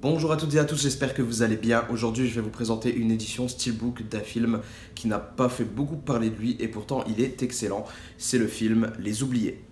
Bonjour à toutes et à tous, j'espère que vous allez bien. Aujourd'hui, je vais vous présenter une édition Steelbook d'un film qui n'a pas fait beaucoup parler de lui et pourtant il est excellent. C'est le film Les Oubliés.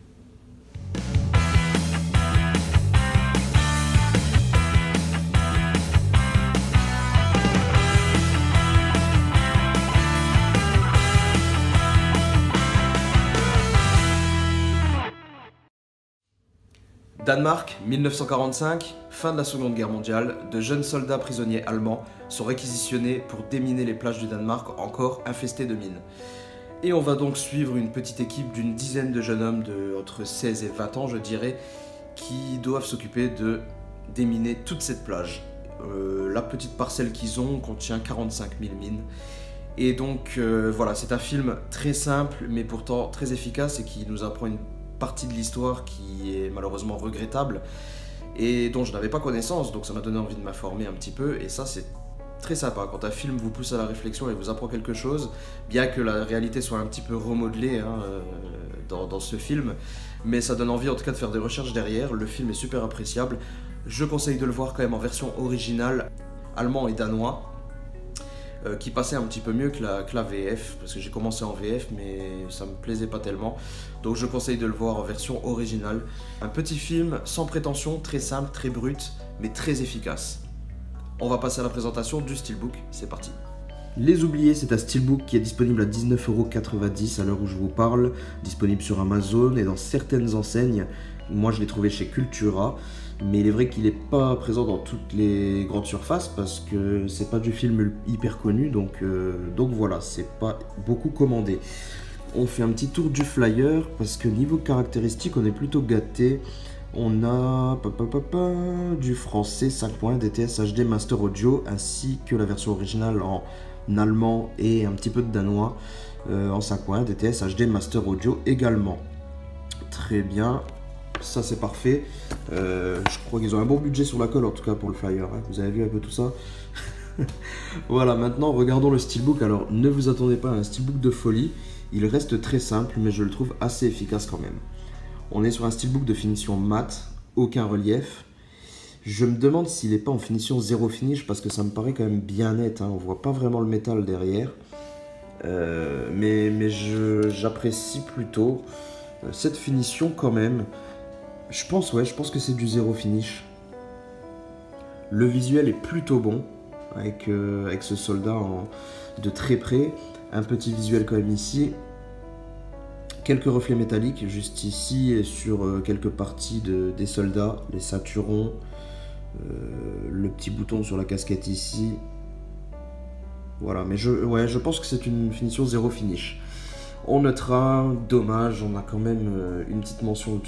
Danemark, 1945, fin de la Seconde Guerre mondiale, de jeunes soldats prisonniers allemands sont réquisitionnés pour déminer les plages du Danemark encore infestées de mines. Et on va donc suivre une petite équipe d'une dizaine de jeunes hommes de entre 16 et 20 ans, je dirais, qui doivent s'occuper de déminer toute cette plage. La petite parcelle qu'ils ont contient 45 000 mines. Et donc voilà, c'est un film très simple mais pourtant très efficace et qui nous apprend une partie de l'histoire qui est malheureusement regrettable et dont je n'avais pas connaissance, donc ça m'a donné envie de m'informer un petit peu et ça c'est très sympa quand un film vous pousse à la réflexion et vous apprend quelque chose, bien que la réalité soit un petit peu remodelée dans ce film, mais ça donne envie en tout cas de faire des recherches derrière. Le film est super appréciable, je conseille de le voir quand même en version originale allemand et danois, qui passait un petit peu mieux que la VF, parce que j'ai commencé en VF mais ça me plaisait pas tellement, donc je conseille de le voir en version originale. Un petit film sans prétention, très simple, très brut, mais très efficace. On va passer à la présentation du Steelbook, c'est parti. Les Oubliés, c'est un Steelbook qui est disponible à 19,90 € à l'heure où je vous parle, disponible sur Amazon et dans certaines enseignes. Moi je l'ai trouvé chez Cultura, mais il est vrai qu'il n'est pas présent dans toutes les grandes surfaces parce que c'est pas du film hyper connu, donc voilà, c'est pas beaucoup commandé. On fait un petit tour du flyer parce que niveau caractéristiques on est plutôt gâté. On a du français 5.1 DTS HD Master Audio ainsi que la version originale en allemand et un petit peu de danois en 5.1 DTS HD Master Audio également. Très bien, ça c'est parfait. Je crois qu'ils ont un bon budget sur la colle en tout cas pour le flyer, hein. Vous avez vu un peu tout ça. Voilà, maintenant regardons le Steelbook. Alors ne vous attendez pas à un Steelbook de folie, il reste très simple mais je le trouve assez efficace quand même. On est sur un Steelbook de finition mat, aucun relief. Je me demande s'il n'est pas en finition zéro finish parce que ça me paraît quand même bien net, hein. On voit pas vraiment le métal derrière, mais j'apprécie plutôt cette finition quand même. Je pense que c'est du zéro finish. Le visuel est plutôt bon avec ce soldat de très près. Un petit visuel quand même ici. Quelques reflets métalliques juste ici et sur quelques parties des soldats, les ceinturons, le petit bouton sur la casquette ici. Voilà, mais je pense que c'est une finition zéro finish. On notera, dommage, on a quand même une petite mention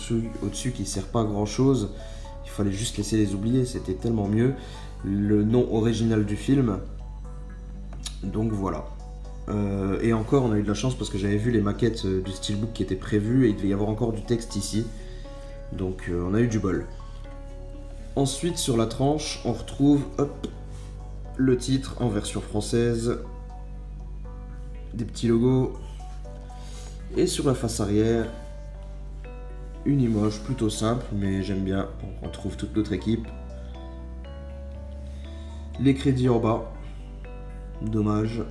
au-dessus qui ne sert pas à grand chose. Il fallait juste laisser Les Oubliés, c'était tellement mieux. Le nom original du film. Donc voilà. Et encore, on a eu de la chance parce que j'avais vu les maquettes du Steelbook qui étaient prévues et il devait y avoir encore du texte ici. Donc on a eu du bol. Ensuite, sur la tranche, on retrouve le titre en version française. Des petits logos. Et sur la face arrière, une image plutôt simple, mais j'aime bien, on retrouve toute notre équipe. Les crédits en bas, dommage,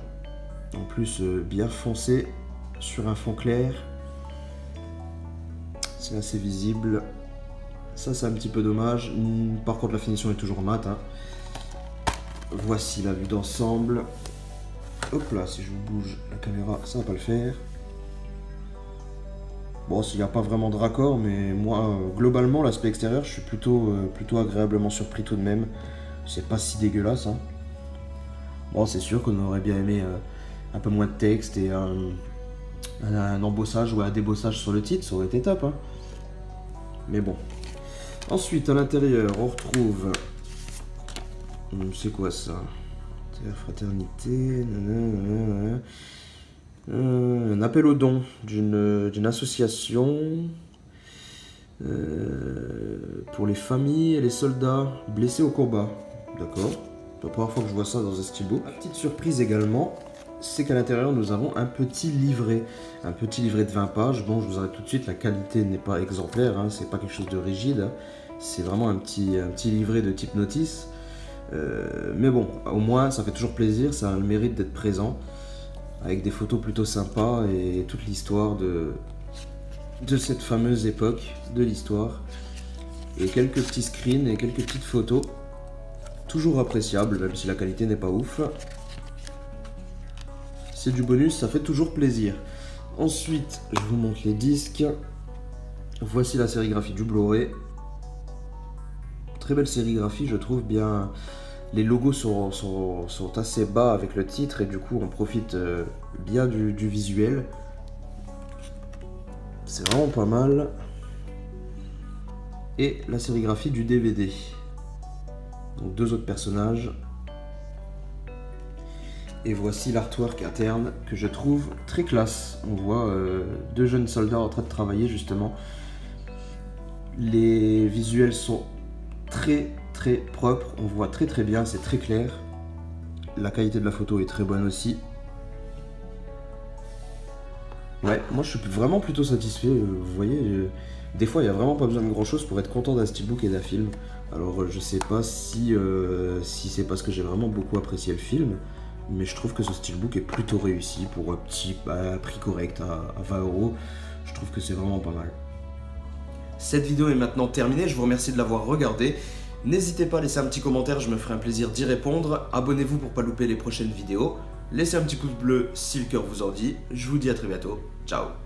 en plus bien foncé sur un fond clair. C'est assez visible, ça c'est un petit peu dommage, par contre la finition est toujours mat, hein. Voici la vue d'ensemble. Hop là, si je vous bouge la caméra, ça va pas le faire. Bon, s'il n'y a pas vraiment de raccord, mais moi, globalement, l'aspect extérieur, je suis plutôt agréablement surpris tout de même. C'est pas si dégueulasse, hein. Bon, c'est sûr qu'on aurait bien aimé un peu moins de texte et un embossage ou un débossage sur le titre, ça aurait été top, hein. Mais bon. Ensuite, à l'intérieur, on retrouve... c'est quoi ça? Fraternité... un appel aux dons d'une association pour les familles et les soldats blessés au combat. D'accord, c'est la première fois que je vois ça dans un Steelbook. La petite surprise également, c'est qu'à l'intérieur nous avons un petit livret de 20 pages. Bon, je vous arrête tout de suite, la qualité n'est pas exemplaire, hein, c'est pas quelque chose de rigide, hein. C'est vraiment un petit livret de type notice. Mais bon, au moins ça fait toujours plaisir, ça a le mérite d'être présent, avec des photos plutôt sympas et toute l'histoire de cette fameuse époque de l'histoire. Et quelques petits screens et quelques petites photos, toujours appréciables, même si la qualité n'est pas ouf. C'est du bonus, ça fait toujours plaisir. Ensuite, je vous montre les disques. Voici la sérigraphie du Blu-ray. Très belle sérigraphie, je trouve bien. Les logos sont assez bas avec le titre et du coup on profite bien du visuel. C'est vraiment pas mal. Et la sérigraphie du DVD. Donc 2 autres personnages. Et voici l'artwork interne que je trouve très classe. On voit 2 jeunes soldats en train de travailler justement. Les visuels sont très propres, on voit très bien, c'est très clair. La qualité de la photo est très bonne aussi. Ouais, moi je suis vraiment plutôt satisfait. Vous voyez, des fois il n'y a vraiment pas besoin de grand chose pour être content d'un steelbook et d'un film. Alors je sais pas si c'est parce que j'ai vraiment beaucoup apprécié le film, mais je trouve que ce steelbook est plutôt réussi pour un petit prix correct à 20 €. Je trouve que c'est vraiment pas mal. Cette vidéo est maintenant terminée, je vous remercie de l'avoir regardée. N'hésitez pas à laisser un petit commentaire, je me ferai un plaisir d'y répondre. Abonnez-vous pour pas louper les prochaines vidéos. Laissez un petit pouce bleu si le cœur vous en dit. Je vous dis à très bientôt. Ciao.